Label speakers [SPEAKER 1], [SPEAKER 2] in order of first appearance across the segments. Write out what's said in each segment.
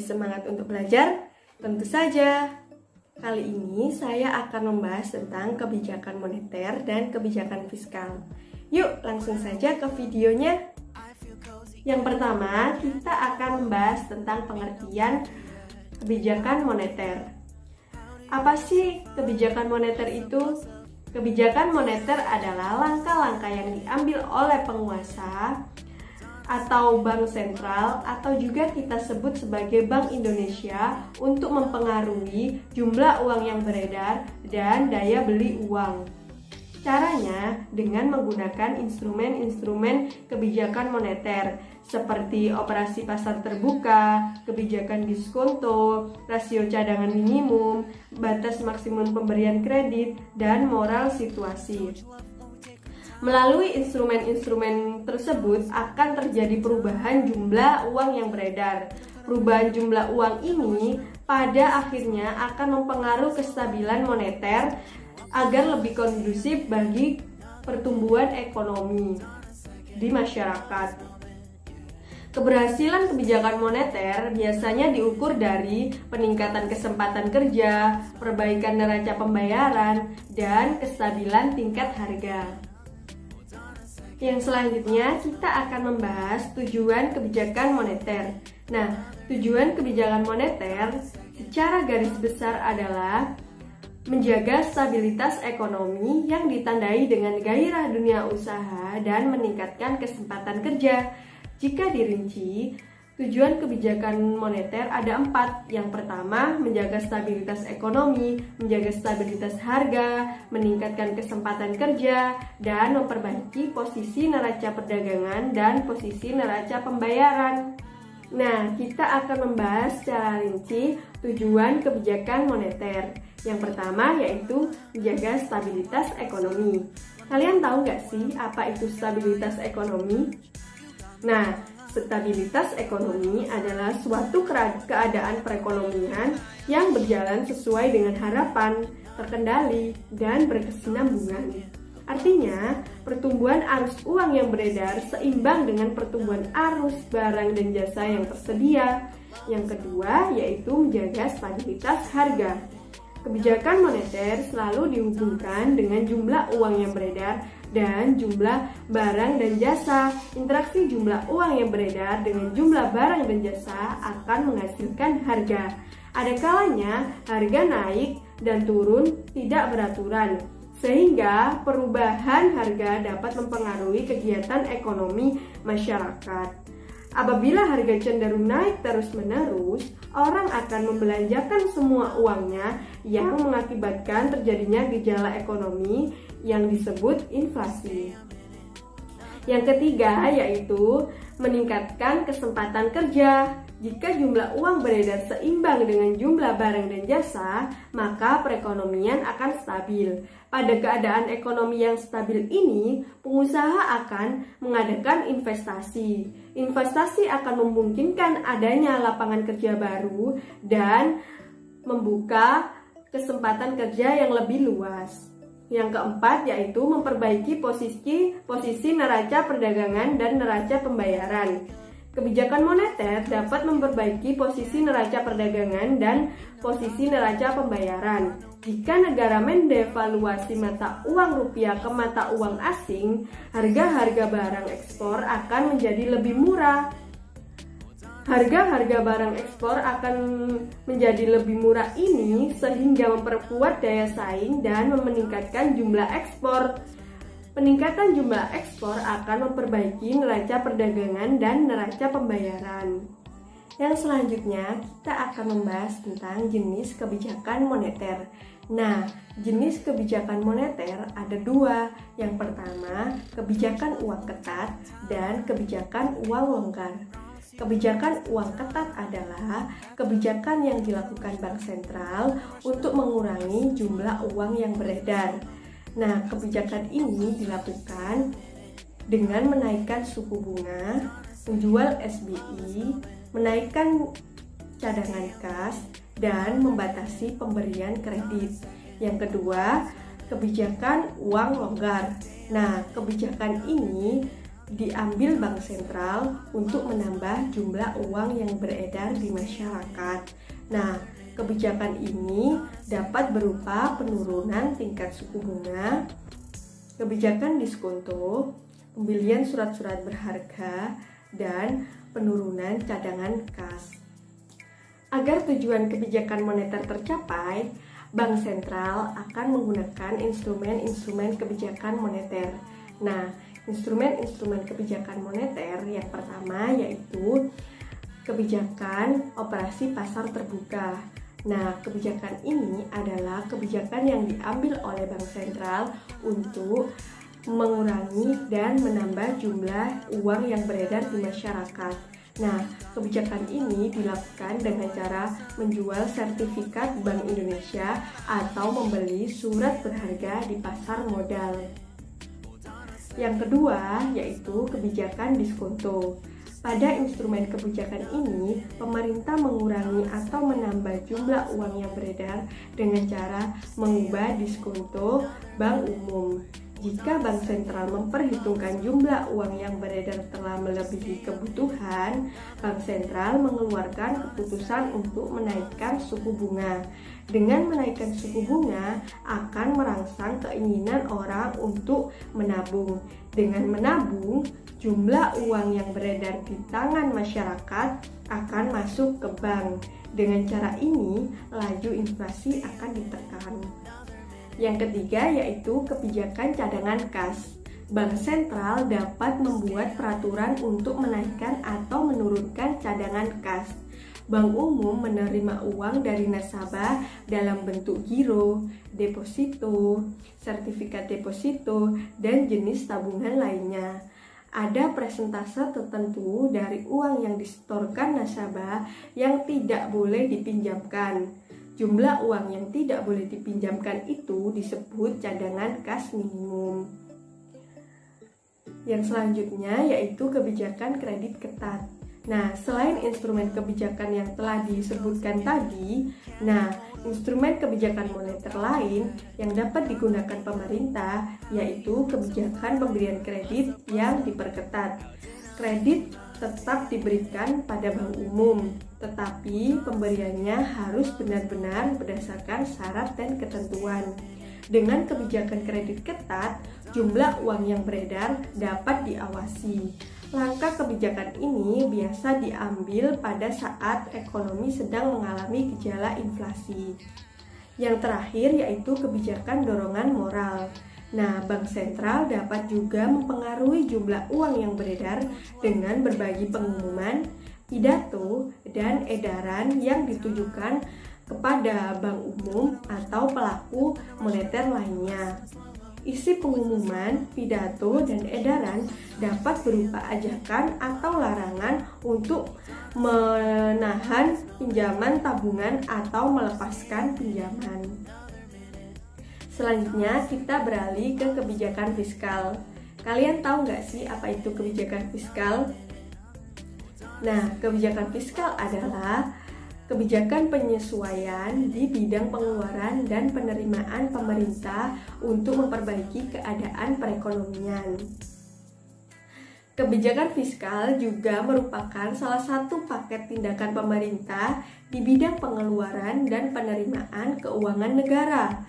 [SPEAKER 1] masih semangat untuk belajar? Tentu saja. Kali ini saya akan membahas tentang kebijakan moneter dan kebijakan fiskal. Yuk, langsung saja ke videonya. Yang pertama, kita akan membahas tentang pengertian kebijakan moneter. Apa sih kebijakan moneter itu? Kebijakan moneter adalah langkah-langkah yang diambil oleh penguasa atau bank sentral, atau juga kita sebut sebagai Bank Indonesia, untuk mempengaruhi jumlah uang yang beredar dan daya beli uang. Caranya dengan menggunakan instrumen-instrumen kebijakan moneter seperti operasi pasar terbuka, kebijakan diskonto, rasio cadangan minimum, batas maksimum pemberian kredit, dan moral situasi. Melalui instrumen-instrumen tersebut akan terjadi perubahan jumlah uang yang beredar. Perubahan jumlah uang ini pada akhirnya akan mempengaruhi kestabilan moneter agar lebih kondusif bagi pertumbuhan ekonomi di masyarakat. Keberhasilan kebijakan moneter biasanya diukur dari peningkatan kesempatan kerja, perbaikan neraca pembayaran, dan kestabilan tingkat harga. Yang selanjutnya kita akan membahas tujuan kebijakan moneter. Nah, tujuan kebijakan moneter secara garis besar adalah menjaga stabilitas ekonomi yang ditandai dengan gairah dunia usaha dan meningkatkan kesempatan kerja. Jika dirinci, tujuan kebijakan moneter ada 4. Yang pertama, menjaga stabilitas ekonomi, menjaga stabilitas harga, meningkatkan kesempatan kerja, dan memperbaiki posisi neraca perdagangan dan posisi neraca pembayaran. Nah, kita akan membahas secara rinci tujuan kebijakan moneter. Yang pertama yaitu menjaga stabilitas ekonomi. Kalian tahu nggak sih apa itu stabilitas ekonomi? Nah, stabilitas ekonomi adalah suatu keadaan perekonomian yang berjalan sesuai dengan harapan, terkendali, dan berkesinambungan. Artinya, pertumbuhan arus uang yang beredar seimbang dengan pertumbuhan arus barang dan jasa yang tersedia. Yang kedua, yaitu menjaga stabilitas harga. Kebijakan moneter selalu dihubungkan dengan jumlah uang yang beredar dan jumlah barang dan jasa. Interaksi jumlah uang yang beredar dengan jumlah barang dan jasa akan menghasilkan harga. Ada kalanya harga naik dan turun tidak beraturan, sehingga perubahan harga dapat mempengaruhi kegiatan ekonomi masyarakat. Apabila harga cenderung naik terus-menerus, orang akan membelanjakan semua uangnya yang mengakibatkan terjadinya gejala ekonomi yang disebut inflasi. Yang ketiga yaitu meningkatkan kesempatan kerja. Jika jumlah uang beredar seimbang dengan jumlah barang dan jasa, maka perekonomian akan stabil. Pada keadaan ekonomi yang stabil ini, pengusaha akan mengadakan investasi. Investasi akan memungkinkan adanya lapangan kerja baru dan membuka kesempatan kerja yang lebih luas. Yang keempat yaitu memperbaiki posisi neraca perdagangan dan neraca pembayaran. Kebijakan moneter dapat memperbaiki posisi neraca perdagangan dan posisi neraca pembayaran. Jika negara mendevaluasi mata uang rupiah ke mata uang asing, harga-harga barang ekspor akan menjadi lebih murah. Harga-harga barang ekspor akan menjadi lebih murah ini sehingga memperkuat daya saing dan meningkatkan jumlah ekspor. Peningkatan jumlah ekspor akan memperbaiki neraca perdagangan dan neraca pembayaran. Yang selanjutnya kita akan membahas tentang jenis kebijakan moneter. Nah, jenis kebijakan moneter ada 2. Yang pertama, kebijakan uang ketat dan kebijakan uang longgar. Kebijakan uang ketat adalah kebijakan yang dilakukan bank sentral untuk mengurangi jumlah uang yang beredar. Nah, kebijakan ini dilakukan dengan menaikkan suku bunga, menjual SBI, menaikkan cadangan kas, dan membatasi pemberian kredit. Yang kedua, kebijakan uang longgar. Nah, kebijakan ini diambil bank sentral untuk menambah jumlah uang yang beredar di masyarakat. Nah, kebijakan ini dapat berupa penurunan tingkat suku bunga, kebijakan diskonto, pembelian surat-surat berharga, dan penurunan cadangan kas. Agar tujuan kebijakan moneter tercapai, bank sentral akan menggunakan instrumen-instrumen kebijakan moneter. Nah, instrumen-instrumen kebijakan moneter yang pertama yaitu kebijakan operasi pasar terbuka. Nah, kebijakan ini adalah kebijakan yang diambil oleh bank sentral untuk mengurangi dan menambah jumlah uang yang beredar di masyarakat. Nah, kebijakan ini dilakukan dengan cara menjual sertifikat Bank Indonesia atau membeli surat berharga di pasar modal. Yang kedua yaitu kebijakan diskonto. Pada instrumen kebijakan ini, pemerintah mengurangi atau menambah jumlah uang yang beredar dengan cara mengubah diskonto bank umum. Jika bank sentral memperhitungkan jumlah uang yang beredar telah melebihi kebutuhan, bank sentral mengeluarkan keputusan untuk menaikkan suku bunga. Dengan menaikkan suku bunga akan merangsang keinginan orang untuk menabung. Dengan menabung, jumlah uang yang beredar di tangan masyarakat akan masuk ke bank. Dengan cara ini, laju inflasi akan ditekan. Yang ketiga yaitu kebijakan cadangan kas. Bank sentral dapat membuat peraturan untuk menaikkan atau menurunkan cadangan kas. Bank umum menerima uang dari nasabah dalam bentuk giro, deposito, sertifikat deposito, dan jenis tabungan lainnya. Ada persentase tertentu dari uang yang disetorkan nasabah yang tidak boleh dipinjamkan. Jumlah uang yang tidak boleh dipinjamkan itu disebut cadangan kas minimum. Yang selanjutnya yaitu kebijakan kredit ketat. Nah, selain instrumen kebijakan yang telah disebutkan tadi, instrumen kebijakan moneter lain yang dapat digunakan pemerintah yaitu kebijakan pemberian kredit yang diperketat. Kredit tetap diberikan pada bank umum, tetapi pemberiannya harus benar-benar berdasarkan syarat dan ketentuan. Dengan kebijakan kredit ketat, jumlah uang yang beredar dapat diawasi. Langkah kebijakan ini biasa diambil pada saat ekonomi sedang mengalami gejala inflasi. Yang terakhir yaitu kebijakan dorongan moral. Nah, bank sentral dapat juga mempengaruhi jumlah uang yang beredar dengan berbagi pengumuman, pidato, dan edaran yang ditujukan kepada bank umum atau pelaku moneter lainnya. Isi pengumuman, pidato, dan edaran dapat berupa ajakan atau larangan untuk menahan pinjaman tabungan atau melepaskan pinjaman. Selanjutnya kita beralih ke kebijakan fiskal. Kalian tahu nggak sih apa itu kebijakan fiskal? Nah, kebijakan fiskal adalah kebijakan penyesuaian di bidang pengeluaran dan penerimaan pemerintah untuk memperbaiki keadaan perekonomian. Kebijakan fiskal juga merupakan salah satu paket tindakan pemerintah di bidang pengeluaran dan penerimaan keuangan negara.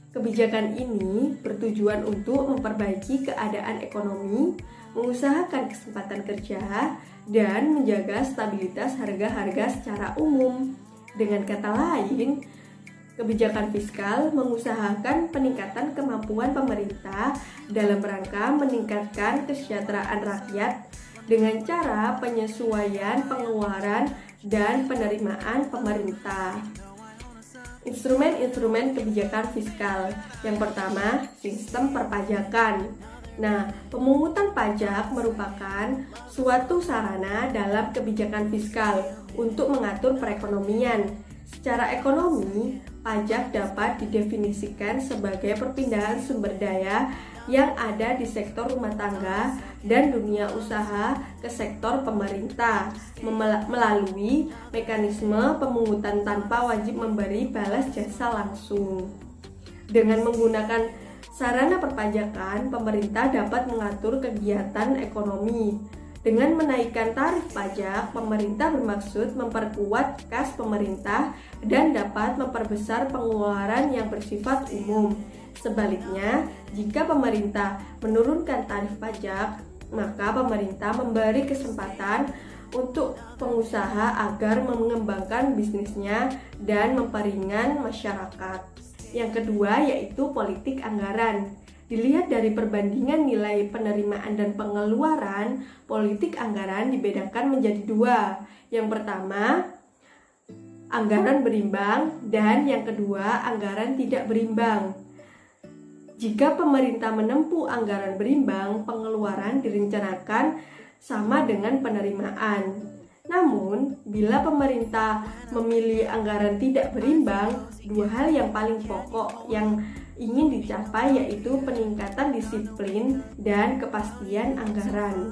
[SPEAKER 1] Kebijakan ini bertujuan untuk memperbaiki keadaan ekonomi, mengusahakan kesempatan kerja, dan menjaga stabilitas harga-harga secara umum. Dengan kata lain, kebijakan fiskal mengusahakan peningkatan kemampuan pemerintah dalam rangka meningkatkan kesejahteraan rakyat dengan cara penyesuaian pengeluaran dan penerimaan pemerintah. Instrumen-instrumen kebijakan fiskal. Yang pertama, sistem perpajakan. Nah, pemungutan pajak merupakan suatu sarana dalam kebijakan fiskal untuk mengatur perekonomian. Secara ekonomi, pajak dapat didefinisikan sebagai perpindahan sumber daya yang ada di sektor rumah tangga dan dunia usaha ke sektor pemerintah melalui mekanisme pemungutan tanpa wajib memberi balas jasa langsung. Dengan menggunakan Sarana perpajakan, pemerintah dapat mengatur kegiatan ekonomi. Dengan menaikkan tarif pajak, pemerintah bermaksud memperkuat kas pemerintah dan dapat memperbesar pengeluaran yang bersifat umum. Sebaliknya, jika pemerintah menurunkan tarif pajak, maka pemerintah memberi kesempatan untuk pengusaha agar mengembangkan bisnisnya dan memperingan masyarakat. Yang kedua yaitu politik anggaran. Dilihat dari perbandingan nilai penerimaan dan pengeluaran, politik anggaran dibedakan menjadi dua. Yang pertama, anggaran berimbang, dan yang kedua, anggaran tidak berimbang. Jika pemerintah menempuh anggaran berimbang, pengeluaran direncanakan sama dengan penerimaan. Namun, bila pemerintah memilih anggaran tidak berimbang, dua hal yang paling pokok yang ingin dicapai yaitu peningkatan disiplin dan kepastian anggaran.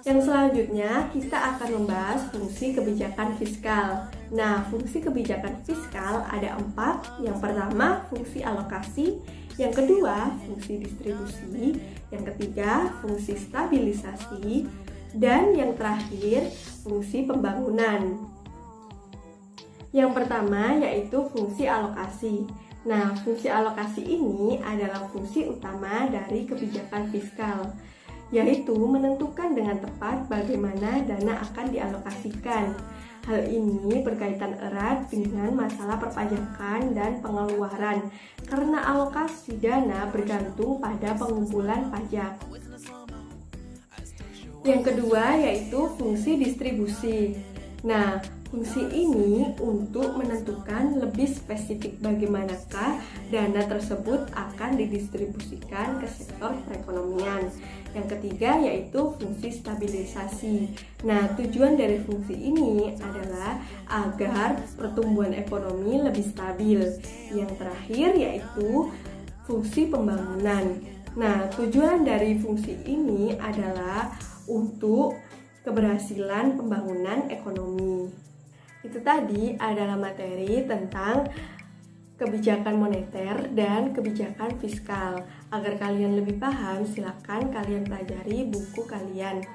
[SPEAKER 1] Yang selanjutnya kita akan membahas fungsi kebijakan fiskal. Nah, fungsi kebijakan fiskal ada 4. Yang pertama, fungsi alokasi. Yang kedua, fungsi distribusi. Yang ketiga, fungsi stabilisasi. Dan yang terakhir, fungsi pembangunan. Yang pertama yaitu fungsi alokasi. Nah, fungsi alokasi ini adalah fungsi utama dari kebijakan fiskal, yaitu menentukan dengan tepat bagaimana dana akan dialokasikan. Hal ini berkaitan erat dengan masalah perpajakan dan pengeluaran, karena alokasi dana bergantung pada pengumpulan pajak. Yang kedua yaitu fungsi distribusi. Nah, fungsi ini untuk menentukan lebih spesifik bagaimanakah dana tersebut akan didistribusikan ke sektor perekonomian. Yang ketiga yaitu fungsi stabilisasi. Nah, tujuan dari fungsi ini adalah agar pertumbuhan ekonomi lebih stabil. Yang terakhir yaitu fungsi pembangunan. Nah, tujuan dari fungsi ini adalah untuk keberhasilan pembangunan ekonomi. Itu tadi adalah materi tentang kebijakan moneter dan kebijakan fiskal. Agar kalian lebih paham, silakan kalian pelajari buku kalian.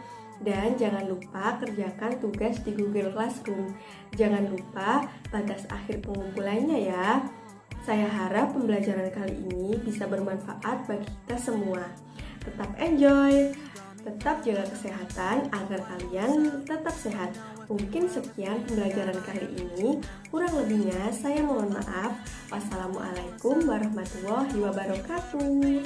[SPEAKER 1] Dan jangan lupa kerjakan tugas di Google Classroom. Jangan lupa batas akhir pengumpulannya ya. Saya harap pembelajaran kali ini bisa bermanfaat bagi kita semua. Tetap enjoy! Tetap jaga kesehatan agar kalian tetap sehat. Mungkin sekian pembelajaran kali ini. Kurang lebihnya saya mohon maaf. Wassalamualaikum warahmatullahi wabarakatuh.